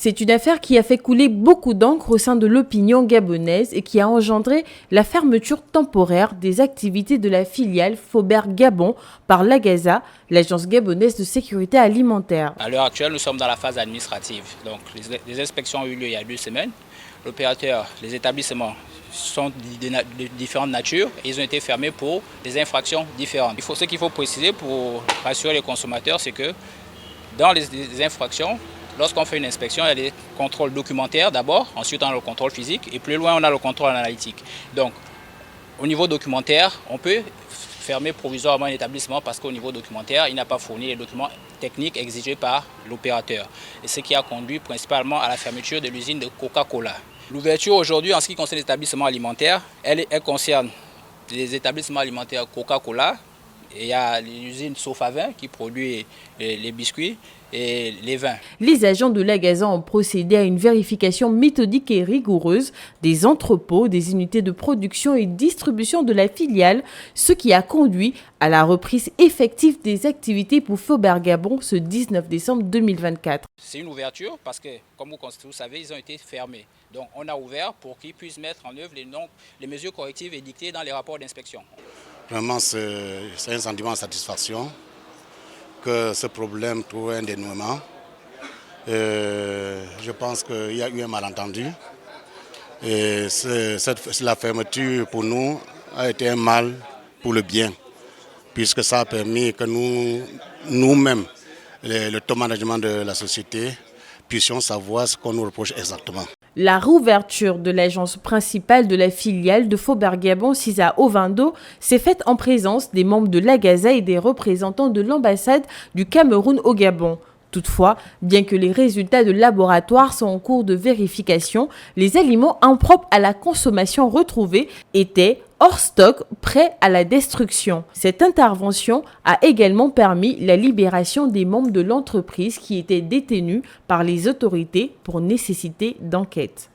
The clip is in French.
C'est une affaire qui a fait couler beaucoup d'encre au sein de l'opinion gabonaise et qui a engendré la fermeture temporaire des activités de la filiale Faubert Gabon par l'AGASA, l'Agence gabonaise de sécurité alimentaire. À l'heure actuelle, nous sommes dans la phase administrative. Donc, les inspections ont eu lieu il y a 2 semaines. L'opérateur, les établissements sont de différentes natures et ils ont été fermés pour des infractions différentes. Ce qu'il faut préciser pour rassurer les consommateurs, c'est que dans les infractions, lorsqu'on fait une inspection, il y a des contrôles documentaires d'abord, ensuite on a le contrôle physique et plus loin on a le contrôle analytique. Donc au niveau documentaire, on peut fermer provisoirement un établissement parce qu'au niveau documentaire, il n'a pas fourni les documents techniques exigés par l'opérateur. Et ce qui a conduit principalement à la fermeture de l'usine de Coca-Cola. L'ouverture aujourd'hui en ce qui concerne les établissements alimentaires, elle concerne les établissements alimentaires Coca-Cola. Il y a l'usine Sofavin qui produit les biscuits et les vins. Les agents de l'AGASA ont procédé à une vérification méthodique et rigoureuse des entrepôts, des unités de production et distribution de la filiale, ce qui a conduit à la reprise effective des activités pour Faubert Gabon ce 19 décembre 2024. C'est une ouverture parce que, comme vous savez, ils ont été fermés. Donc on a ouvert pour qu'ils puissent mettre en œuvre les mesures correctives édictées dans les rapports d'inspection. Vraiment, c'est un sentiment de satisfaction que ce problème trouve un dénouement. Je pense qu'il y a eu un malentendu. Et la fermeture pour nous a été un mal pour le bien, puisque ça a permis que nous-mêmes, le top management de la société, puissions savoir ce qu'on nous reproche exactement. La réouverture de l'agence principale de la filiale de Faubert Gabon, Cisa Ovando, s'est faite en présence des membres de l'AGASA et des représentants de l'ambassade du Cameroun au Gabon. Toutefois, bien que les résultats de laboratoire sont en cours de vérification, les aliments impropres à la consommation retrouvés étaient hors stock, prêts à la destruction. Cette intervention a également permis la libération des membres de l'entreprise qui étaient détenus par les autorités pour nécessité d'enquête.